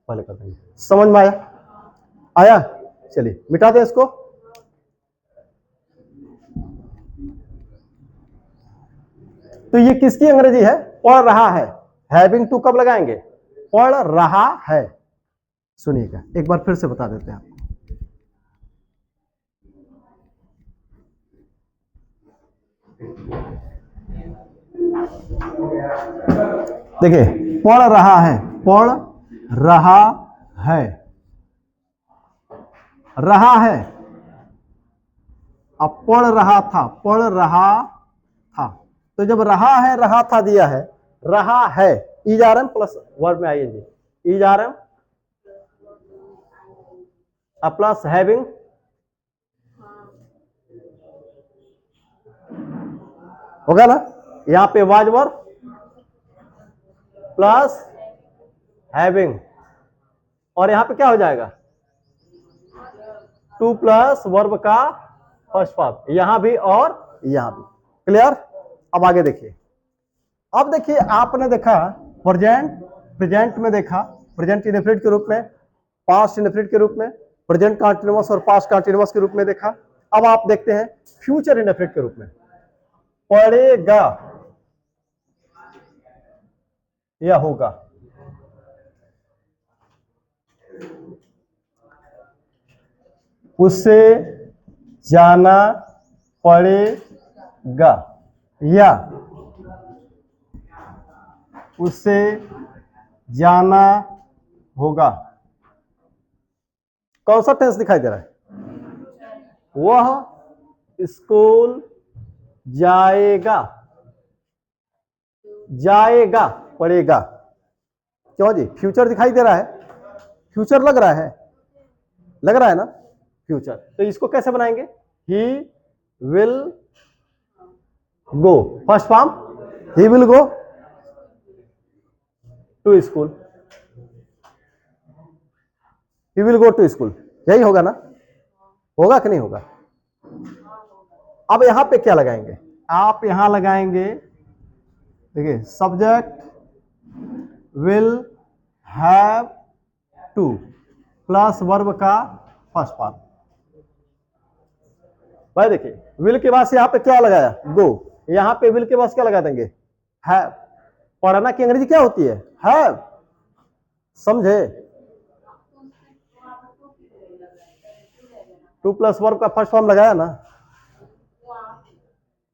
Speaker 1: पहले कर देंगे। समझ में आया? आया? चलिए मिटा दें इसको। तो ये किसकी अंग्रेजी है? पढ़ रहा है। हैविंग टू कब लगाएंगे? पढ़ रहा है। सुनिएगा, एक बार फिर से बता देते हैं आपको। देखिए, पढ़ रहा है, पढ़ रहा है, रहा है। अब पढ़ रहा था, पढ़ रहा था। तो जब रहा है, रहा था दिया है, रहा है, ईजारम प्लस वर्ब में आइए जी, ईजारम प्लस हैविंग, होगा ना? यहां पे वाज वर्ब प्लस हैविंग, और यहां पे क्या हो जाएगा? टू प्लस वर्ब का फर्स्ट फॉर्म, यहां भी और यहां भी। क्लियर? अब आगे देखिए। अब देखिए, आपने देखा प्रेजेंट, प्रेजेंट में देखा प्रेजेंट इंडेफिनिट के रूप में, पास्ट इंडेफिनिट के रूप में, प्रेजेंट कंटीन्यूअस और पास्ट कंटीन्यूअस के रूप में देखा। अब आप देखते हैं फ्यूचर इंडेफिनिट के रूप में, पढ़ेगा या होगा। उससे जाना पड़ेगा या उससे जाना होगा। कौन सा टेंस दिखाई दे रहा है? वह स्कूल जाएगा, जाएगा, पड़ेगा। क्यों जी? फ्यूचर दिखाई दे रहा है, फ्यूचर लग रहा है, लग रहा है ना फ्यूचर। तो इसको कैसे बनाएंगे? He will go, first form, he will go to school, he will go to school, यही होगा ना? होगा कि नहीं होगा? अब यहां पे क्या लगाएंगे? आप यहां लगाएंगे, देखिए, subject will have to plus verb का फर्स्ट फॉर्म। भाई देखिए, विल के बाद से यहां पे क्या लगाया? गो। यहां पे विल के बाद क्या लगा देंगे? हैव। पढ़ना की अंग्रेजी क्या होती है? हैव। समझे? टू प्लस वर्ब का फर्स्ट फॉर्म लगाया ना?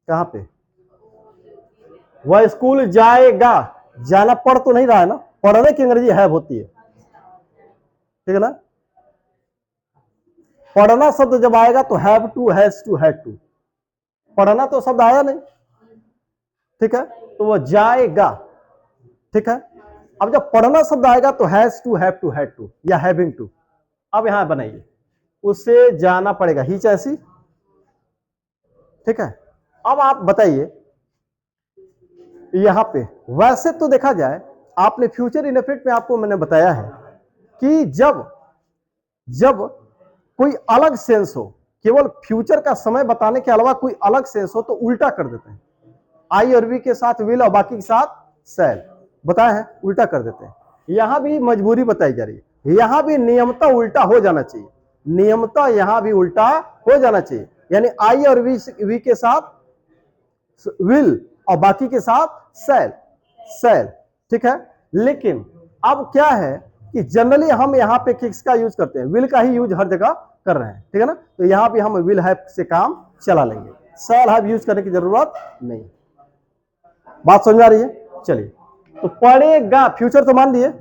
Speaker 1: कहां पे? वह स्कूल जाएगा, जाना पढ़ तो नहीं रहा है ना? पढ़ने की अंग्रेजी हैव होती है, ठीक है ना? पढ़ना शब्द जब आएगा तो have to, has to, had to. पढ़ना तो शब्द आया नहीं, ठीक है? तो वह जाएगा, ठीक है? अब जब पढ़ना शब्द आएगा तो has to, have to, had to या हैविंग टू। अब यहां बनाइए, उसे जाना पड़ेगा, ही ऐसी, ठीक है? अब आप बताइए, यहां पे वैसे तो देखा जाए, आपने फ्यूचर इंडेफिनिट में आपको मैंने बताया है कि जब जब कोई अलग सेंस हो, केवल फ्यूचर का समय बताने के अलावा कोई अलग सेंस हो, तो उल्टा कर देते हैं। आई और वी के साथ विल और बाकी के साथ शैल बताया है, उल्टा कर देते हैं। यहां भी मजबूरी बताई जा रही है, यहां भी नियमता उल्टा हो जाना चाहिए, नियमता यहां भी उल्टा हो जाना चाहिए। यानी आई और वी के साथ विल और बाकी के साथ शैल, शैल, ठीक है? लेकिन अब क्या है कि जनरली हम यहां पे किसका यूज करते हैं? विल का ही यूज हर जगह कर रहे हैं, ठीक है ना? तो यहां भी हम विल हैव से काम चला लेंगे, शैल हैव यूज करने की जरूरत नहीं। बात समझ आ रही है? चलिए, तो पड़ेगा, फ्यूचर तो मान लिए,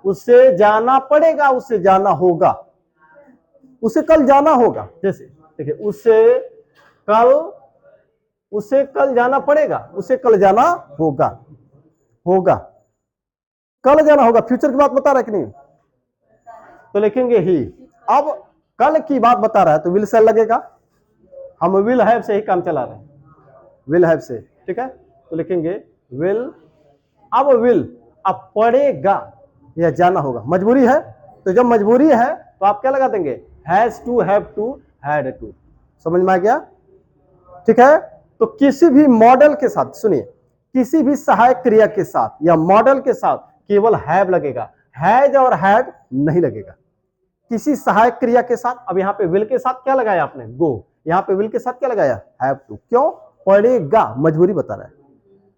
Speaker 1: उससे जाना पड़ेगा, उससे जाना होगा, उसे कल जाना होगा। जैसे देखिए, उसे कल जाना पड़ेगा, उसे कल जाना होगा, होगा, कल जाना होगा। फ्यूचर की बात बता रहा है कि नहीं? तो लिखेंगे ही। अब कल की बात बता रहा है तो विल से लगेगा, हम विल हैव से ही काम चला रहे हैं, विल हैव से, ठीक है? तो लिखेंगे विल। अब विल, अब पड़ेगा या जाना होगा, मजबूरी है। तो जब मजबूरी है तो आप क्या लगा देंगे? Has to, have to had to. समझ में आ गया? ठीक है, तो किसी भी मॉडल के साथ, सुनिए, किसी भी सहायक क्रिया के साथ या मॉडल के साथ केवल हैव लगेगा, हैज और हैड नहीं लगेगा। किसी सहायक क्रिया के साथ, अब यहाँ पे विल के साथ क्या लगाया आपने? गो। यहाँ पे विल के साथ क्या लगाया? Have to. क्यों? पड़ेगा, मजबूरी बता रहा है।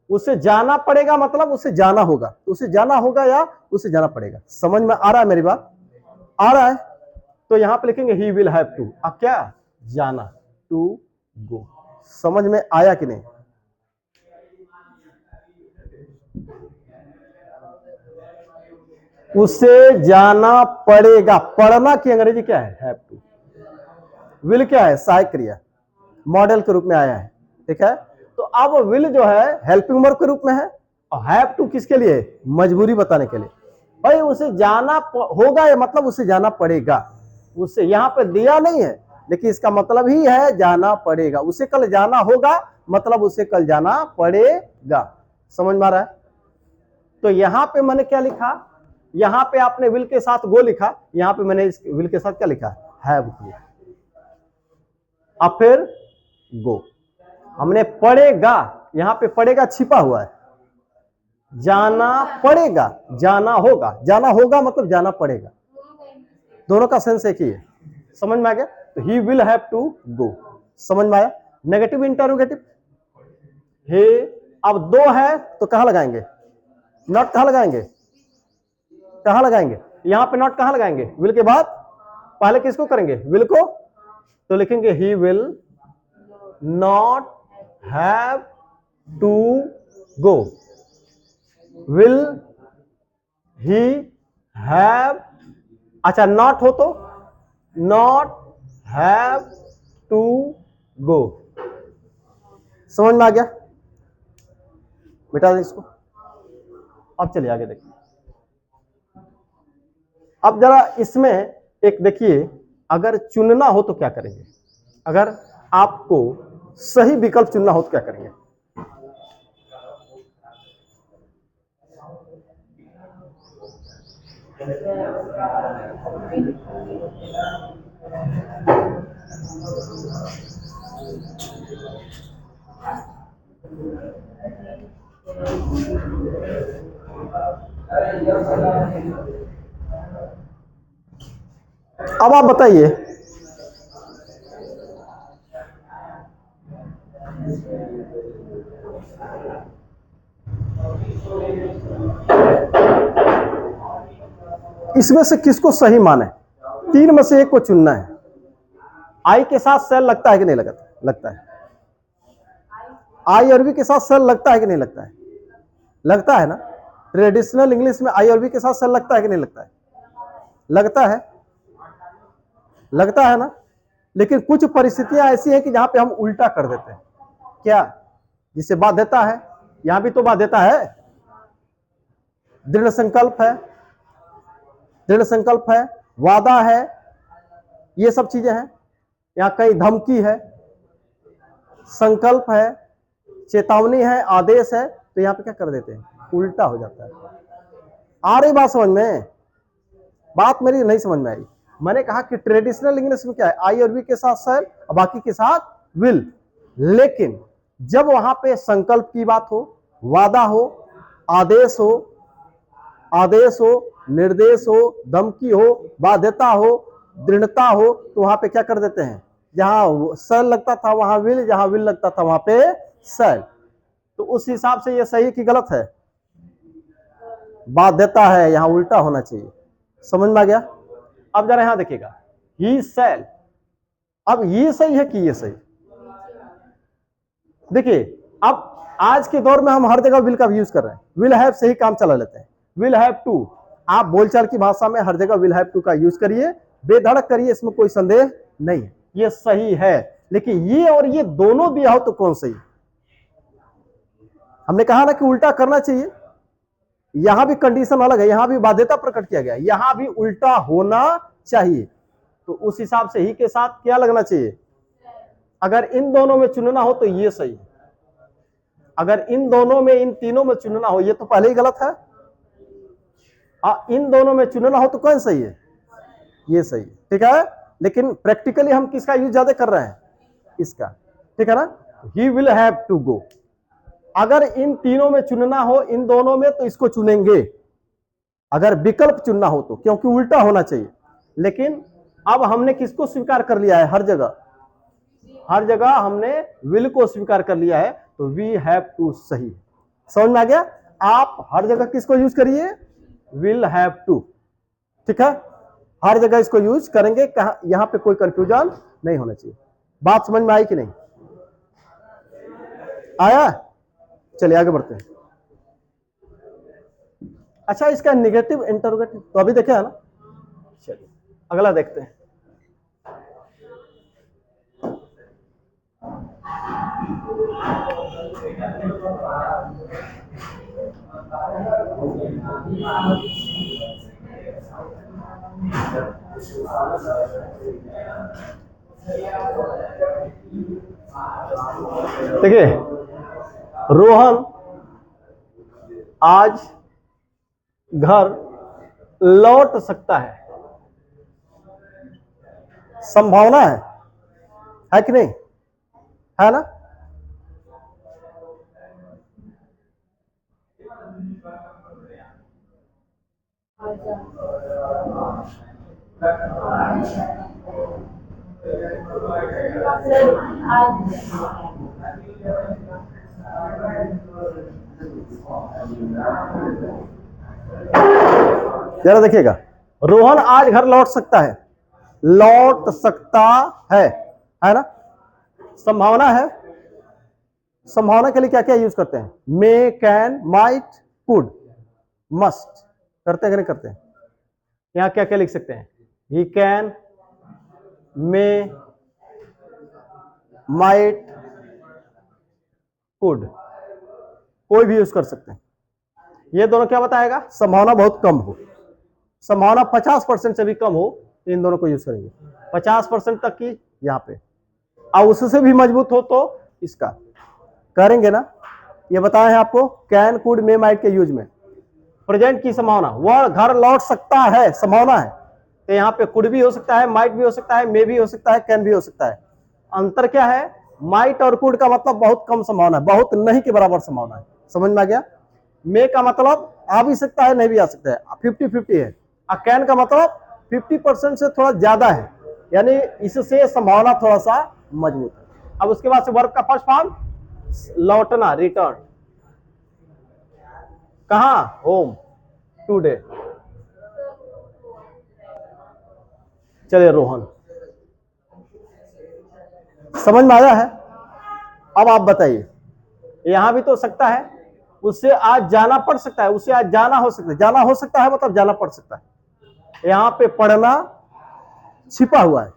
Speaker 1: उसे जाना पड़ेगा मतलब उसे जाना होगा, उसे जाना होगा या उसे जाना पड़ेगा। समझ में आ रहा है मेरी बात? आ रहा है? तो यहां पे लिखेंगे ही विल हैव टू। अब क्या? जाना, टू गो। समझ में आया कि नहीं? उसे जाना पड़ेगा। पढ़ना की अंग्रेजी क्या है? Have to. विल क्या है? सहायक क्रिया, मॉडल के रूप में आया है। ठीक है, तो अब विल जो है हेल्पिंग वर्ब के रूप में है, और हैव टू किसके लिए? मजबूरी बताने के लिए। भाई उसे जाना होगा या मतलब उसे जाना पड़ेगा। उसे यहां पर दिया नहीं है, लेकिन इसका मतलब ही है जाना पड़ेगा। उसे कल जाना होगा मतलब उसे कल जाना पड़ेगा। समझ में आ रहा है? तो यहां पे मैंने क्या लिखा? यहां पे आपने विल के साथ गो लिखा, यहां पे मैंने इस विल के साथ क्या लिखा? हैव किया। अब फिर गो। हमने पड़ेगा, यहां पे पड़ेगा छिपा हुआ है, जाना पड़ेगा, जाना होगा। जाना होगा मतलब जाना पड़ेगा, दोनों का सेंस एक ही है। समझ में आ गया? तो he will have to go. समझ में आया? नेगेटिव इंटरोगेटिव हे। अब दो है तो कहां लगाएंगे? नॉट कहां लगाएंगे? कहां लगाएंगे? यहां पे नॉट कहां लगाएंगे? विल के बाद पहले किसको करेंगे? विल को। तो लिखेंगे he will not have to go. Will he have, अच्छा नॉट हो तो नॉट हैव टू गो। समझ में आ गया? मिटा दे इसको। अब चलिए आगे देखिए। अब जरा इसमें एक देखिए, अगर चुनना हो तो क्या करेंगे? अगर आपको सही विकल्प चुनना हो तो क्या करेंगे? अब आप बताइए, इसमें से किसको सही माने? तीन में से एक को चुनना है। आई के साथ सेल लगता है कि नहीं लगता? लगता है। आई और वी के साथ सेल लगता है कि नहीं लगता है? लगता है ना? ट्रेडिशनल इंग्लिश में आई और वी के साथ सेल लगता है कि नहीं लगता है? लगता है, लगता है ना? लेकिन कुछ परिस्थितियां ऐसी हैं कि जहां पे हम उल्टा कर देते हैं। क्या? जिसे बाध्यता है, यहां भी तो बाध्यता है, दृढ़ संकल्प है, दृढ़ संकल्प है, वादा है, ये सब चीजें हैं। यहां कई धमकी है, संकल्प है, चेतावनी है, आदेश है, तो यहां पे क्या कर देते हैं? उल्टा हो जाता है। आ रही बात समझ में? बात मेरी नहीं समझ में आई। मैंने कहा कि ट्रेडिशनल इंग्लिश में क्या है? आई और वी के साथ सेल और बाकी के साथ विल। लेकिन जब वहां पे संकल्प की बात हो, वादा हो, आदेश हो, आदेश हो, निर्देश हो, धमकी हो, बाध्यता हो, दृढ़ता हो, तो वहां पे क्या कर देते हैं? जहां सेल लगता था वहां विल, जहां विल लगता था वहां पे सेल। तो उस हिसाब से ये सही कि गलत है? बाध्यता है, यहां उल्टा होना चाहिए। समझ में आ गया? अब जरा यहां देखिएगा, ही सेल। अब ये सही है कि ये सही? देखिए, अब आज के दौर में हम हर जगह विल का यूज कर रहे हैं। विल हैव से ही काम चला लेते हैं। विल हैव टू, आप बोलचाल की भाषा में हर जगह विल हैव टू का यूज करिए, बेधड़क करिए, इसमें कोई संदेह नहीं है, ये सही है। लेकिन ये और ये दोनों दिया हो तो कौन सही? हमने कहा ना कि उल्टा करना चाहिए। यहां भी कंडीशन अलग है, यहां भी बाध्यता प्रकट किया गया, यहां भी उल्टा होना चाहिए। तो उस हिसाब से ही के साथ क्या लगना चाहिए? अगर इन दोनों में चुनना हो तो ये सही है। अगर इन दोनों में, इन तीनों में चुनना हो, ये तो पहले ही गलत है। इन दोनों में चुनना हो तो कौन सही है? ये सही है। ठीक है, लेकिन प्रैक्टिकली हम किसका यूज ज्यादा कर रहे हैं, इसका, ठीक है ना। He will have to go. अगर इन तीनों में चुनना हो, इन दोनों में, तो इसको चुनेंगे, अगर विकल्प चुनना हो तो, क्योंकि उल्टा होना चाहिए। लेकिन अब हमने किसको स्वीकार कर लिया है, हर जगह, हर जगह हमने विल को स्वीकार कर लिया है, तो वी हैव टू सही। समझ में आ गया। आप हर जगह किसको यूज करिए, विल हैव टू, ठीक है, हर जगह इसको यूज करेंगे, यहां पे कोई कंफ्यूजन नहीं होना चाहिए। बात समझ में आई कि नहीं, आया। चलिए आगे बढ़ते हैं। अच्छा, इसका निगेटिव इंटरोगेटिव तो अभी देखे है ना। चलिए अगला देखते हैं। देखिए, रोहन आज घर लौट सकता है, संभावना है कि नहीं, है ना। जरा देखिएगा, रोहन आज घर लौट सकता है, लौट सकता है ना। संभावना है, संभावना के लिए क्या क्या यूज करते हैं, मे, कैन, माइट, कुड, मस्ट, करते हैं कि नहीं करते हैं। यहां क्या क्या लिख सकते हैं, he can, may, might, could, कोई भी यूज कर सकते हैं। ये दोनों क्या बताएगा, संभावना बहुत कम हो, संभावना 50% से भी कम हो, इन दोनों को यूज करेंगे। 50% तक की यहां पे, और उससे भी मजबूत हो तो इसका करेंगे ना। ये बताया है आपको, कैन, कुड, मे, माइट के यूज में प्रेजेंट की संभावना, वह घर लौट सकता है, संभावना है, तो यहाँ पे कुड भी हो सकता है, माइट भी हो सकता है, मे भी हो सकता है, कैन भी हो सकता है। अंतर क्या है, माइट और कुड का मतलब बहुत कम संभावना है, बहुत नहीं के बराबर संभावना है। समझ में आ गया। मे का मतलब आ भी सकता है, नहीं भी आ सकता है, 50-50 है। और कैन का मतलब 50% से थोड़ा ज्यादा है, यानी इससे संभावना थोड़ा सा मजबूत है। अब उसके बाद से वर्ब का फर्स्ट फॉर्म लौटना, रिटर्न, कहां, होम, टुडे। चलिए रोहन, समझ में आया है। अब आप बताइए, यहां भी तो सकता है, उससे आज जाना पड़ सकता है, उससे आज जाना हो सकता है, जाना हो सकता है मतलब जाना पड़ सकता है। यहां पे पढ़ना छिपा हुआ है,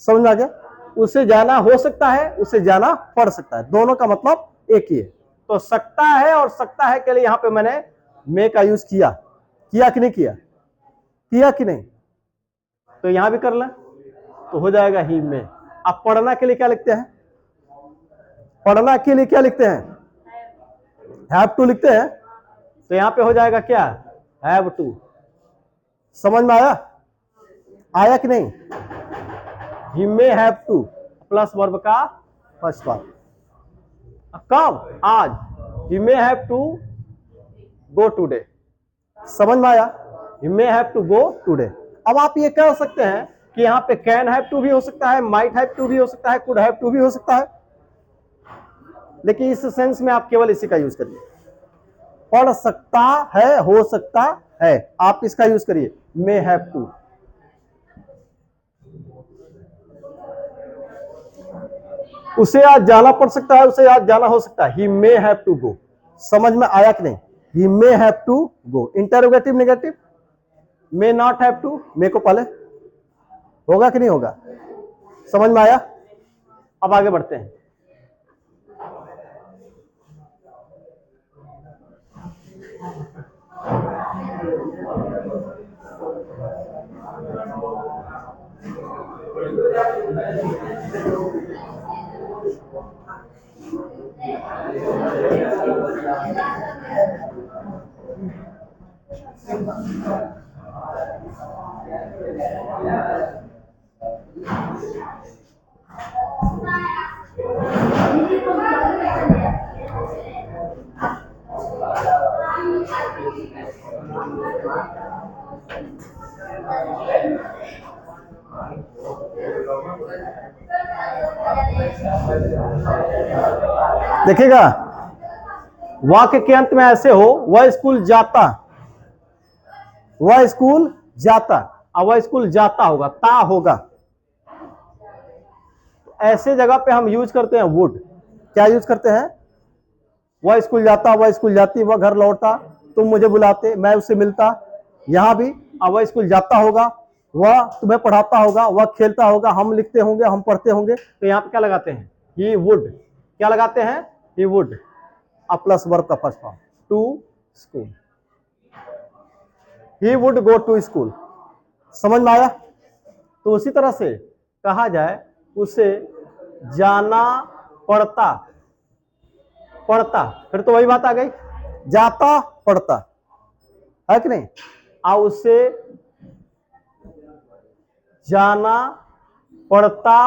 Speaker 1: समझ में आ गया। उससे जाना हो सकता है, उससे जाना पड़ सकता है, दोनों का मतलब एक ही है। तो सकता है और सकता है के लिए यहां पे मैंने मे का यूज किया, किया कि नहीं किया, किया कि नहीं, तो यहां भी कर लें तो हो जाएगा ही में। अब पढ़ना के लिए क्या लिखते हैं, पढ़ना के लिए क्या लिखते हैं, हैव टू लिखते हैं, तो यहां पे हो जाएगा क्या, हैव टू। समझ में आया, आया कि नहीं। He may have to plus verb का फर्स्ट पार्ट, कब, आज, he may have to go today. समझ में आया, he may have to go today. अब आप ये कह सकते हैं कि यहाँ पे कैन हैव टू भी हो सकता है, माइट हैव टू भी हो सकता है, कुड हैव टू भी हो सकता है, लेकिन इस सेंस में आप केवल इसी का यूज करिए। पढ़ सकता है, हो सकता है, आप इसका यूज करिए, मे हैव टू। उसे आज जाना पड़ सकता है, उसे आज जाना हो सकता है, ही मे हैव टू गो। समझ में आया कि नहीं, he may have to go. Interrogative negative, may not have to, may को पहले होगा कि नहीं होगा, समझ में आया। अब आगे बढ़ते हैं। देखिएगा, वाक्य के अंत में ऐसे हो, वह स्कूल जाता, वह स्कूल जाता, अब वह स्कूल जाता होगा, ता होगा। ऐसे जगह पे हम यूज करते हैं वुड। क्या यूज करते हैं? वह स्कूल जाता, वह स्कूल जाती, वह घर लौटता, तुम मुझे बुलाते, मैं उससे मिलता। यहां भी अब वह स्कूल जाता होगा, वह तुम्हें पढ़ाता होगा, वह खेलता होगा, हम लिखते होंगे, हम पढ़ते होंगे। तो यहाँ पे क्या लगाते हैं? He would. क्या लगाते हैं? ही वुड, प्लस वर्ब का first form, to school. He would go to school. समझ में आया? तो उसी तरह से कहा जाए, उसे जाना पड़ता, पढ़ता, फिर तो वही बात आ गई, जाता पढ़ता, है कि नहीं? उसे जाना पड़ता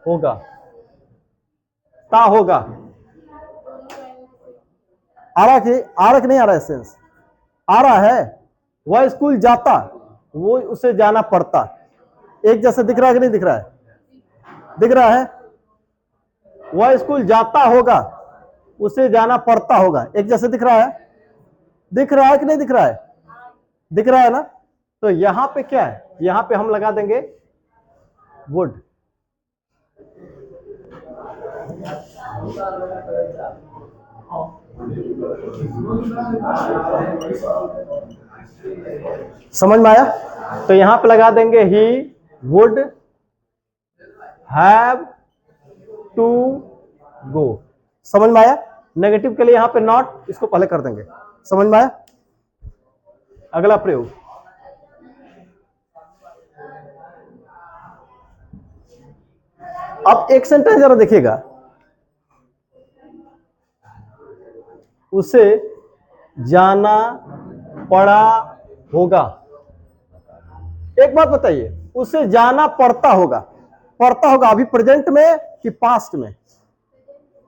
Speaker 1: होगा, ता होगा। आ रहा कि नहीं आ रहा है? सेंस आ रहा है। वह स्कूल जाता, वो उसे जाना पड़ता। एक जैसे दिख रहा है कि नहीं दिख रहा है? दिख रहा है। वह स्कूल जाता होगा, उसे जाना पड़ता होगा। एक जैसे दिख रहा है? दिख रहा है कि नहीं दिख रहा है? दिख रहा है ना? तो यहां पे क्या है? यहां पे हम लगा देंगे वुड। समझ में आया? तो यहां पे लगा देंगे he would have to go. समझ में आया? नेगेटिव के लिए यहां पे नॉट, इसको पहले कर देंगे। समझ में आया? अगला प्रयोग, अब एक सेंटेंस जरा देखिएगा, उसे जाना पड़ा होगा। एक बात बताइए, उसे जाना पड़ता होगा, पड़ता होगा अभी प्रेजेंट में कि पास्ट में?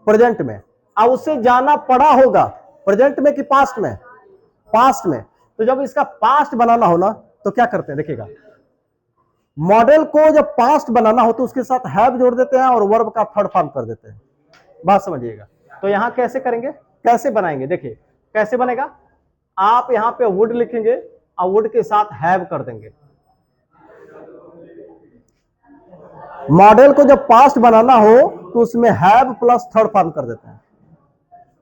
Speaker 1: प्रेजेंट में। अब उसे जाना पड़ा होगा, प्रेजेंट में कि पास्ट में? पास्ट में। तो जब इसका पास्ट बनाना हो ना, तो क्या करते हैं? देखिएगा, मॉडल को जब पास्ट बनाना हो तो उसके साथ हैव जोड़ देते हैं और वर्ब का थर्ड फॉर्म कर देते हैं। बात समझिएगा। तो यहां कैसे करेंगे, कैसे बनाएंगे? देखिए कैसे बनेगा। आप यहां पे वुड लिखेंगे और वुड के साथ हैव कर देंगे। मॉडल को जब पास्ट बनाना हो तो उसमें हैव प्लस थर्ड फॉर्म कर देते हैं।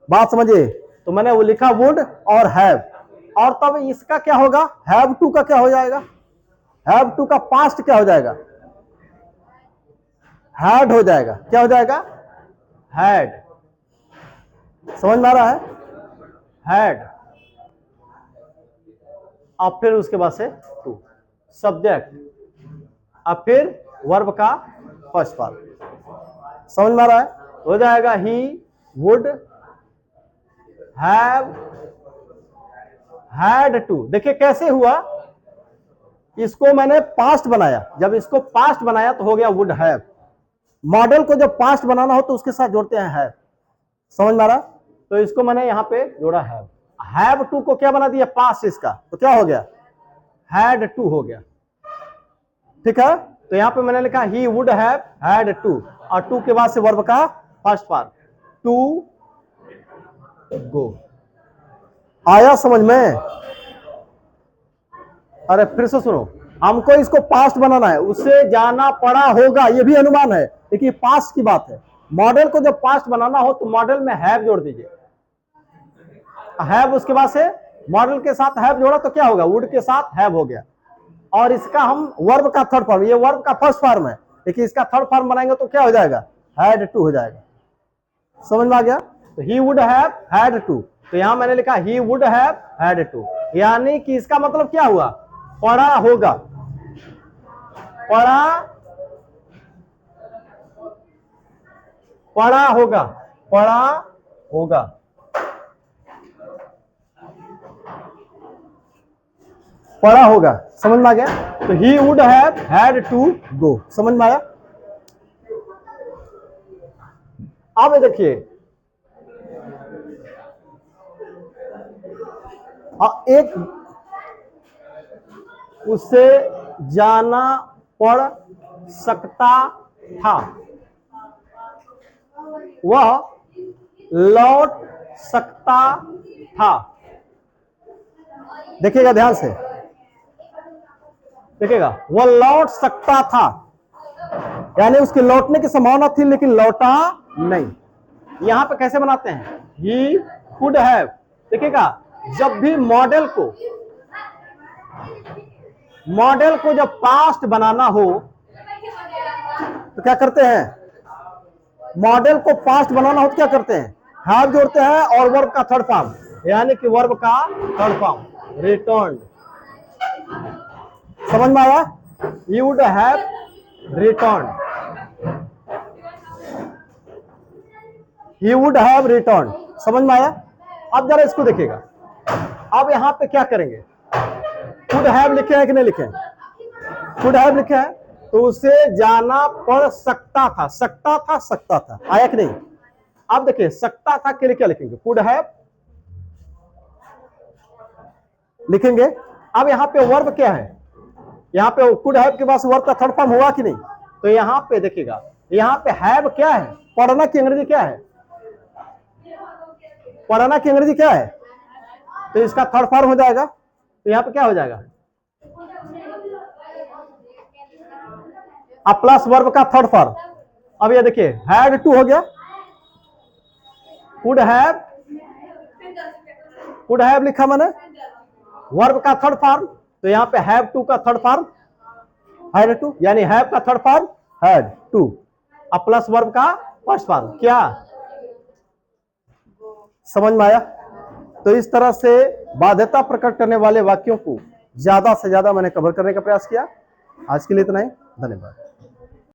Speaker 1: बात समझिए। तो मैंने वो लिखा वुड और हैव, और तब इसका क्या होगा? हैव टू का क्या हो जाएगा? हैव टू का पास्ट क्या हो जाएगा? हैड हो जाएगा। क्या हो जाएगा? हैड। समझ में आ रहा है? हैड। अब फिर उसके बाद से टू, सब्जेक्ट, अब फिर वर्ब का फर्स्ट फॉर्म। समझ में आ रहा है? हो जाएगा he would have had to. देखिए कैसे हुआ, इसको मैंने पास्ट बनाया, जब इसको पास्ट बनाया तो हो गया वुड हैव। मॉडल को जब पास्ट बनाना हो तो उसके साथ जोड़ते हैं हैव। समझ में आ रहा? तो इसको मैंने यहां पे जोड़ा हैव टू को क्या बना दिया? पास्ट इसका, तो क्या हो गया? हैड टू हो गया। ठीक है? तो यहां पे मैंने लिखा he would have had to, और टू के बाद से वर्ब का फर्स्ट फॉर्म, टू गो। आया समझ में? अरे फिर से सुनो, हमको इसको पास्ट बनाना है, उससे जाना पड़ा होगा, ये भी अनुमान है, देखिए पास्ट की बात है। मॉडल को जब पास्ट बनाना हो तो मॉडल में हैव जोड़ दीजिए, हैव उसके बाद से मॉडल के साथ हैव जोड़ा तो क्या होगा? वुड के साथ हैव हो गया। और इसका हम वर्ब का थर्ड फॉर्म, ये वर्ब का फर्स्ट फॉर्म है, देखिए इसका थर्ड फॉर्म बनाएंगे तो क्या हो जाएगा? हैड टू हो जाएगा। समझ में आ गया? तो he would have had to, तो यहां मैंने लिखा he would have had to, यानी कि इसका मतलब क्या हुआ? पढ़ा होगा, पढ़ा पढ़ा होगा, पढ़ा होगा, पड़ा होगा, समझ में आ गया। तो he would have had to go, समझ में आया। अब देखिए एक उसे जाना पड़ सकता था, वह लौट सकता था। देखिएगा ध्यान से, देखिएगा, वह लौट सकता था, यानी उसके लौटने की संभावना थी लेकिन लौटा नहीं। यहां पे कैसे बनाते हैं, ही कुड हैव। देखिएगा, जब भी मॉडल को जब पास्ट बनाना हो तो क्या करते हैं, मॉडल को पास्ट बनाना हो तो क्या करते हैं, हैव जोड़ते हैं और वर्ब का थर्ड फॉर्म, यानी कि वर्ब का थर्ड फॉर्म रिटर्न। समझ में आया, you would have return, he would have return. समझ में आया। अब जरा इसको देखिएगा, अब यहां पे क्या करेंगे, कुड हैव लिखे हैं कि नहीं लिखे हैं, कुड हैव लिखे हैं, तो उसे जाना पड़ सकता था, सकता था, आया कि नहीं। अब देखिए, सकता था के लिए क्या लिखेंगे, कुड हैव लिखेंगे। अब यहां पे वर्ब क्या है, यहां पे कुड हैव के पास वर्ब का थर्ड फॉर्म हुआ कि नहीं, तो यहां पे देखिएगा, यहां पे हैव क्या है, पढ़ना की अंग्रेजी क्या है, पढ़ना की अंग्रेजी क्या है, तो इसका थर्ड फॉर्म हो जाएगा, तो यहां पे क्या हो जाएगा, अब प्लस वर्ब का थर्ड फॉर्म। अब ये देखिए, हैड टू हो गया, कुड हैव लिखा मैंने, वर्ब का थर्ड फॉर्म, तो यहां पे हैव टू का थर्ड फॉर्म हैड टू, यानी हैव का थर्ड फॉर्म हैड टू, अब प्लस वर्ब का फर्स्ट फॉर्म क्या, समझ में आया। तो इस तरह से बाध्यता प्रकट करने वाले वाक्यों को ज्यादा से ज्यादा मैंने कवर करने का प्रयास किया। आज के लिए इतना ही, धन्यवाद।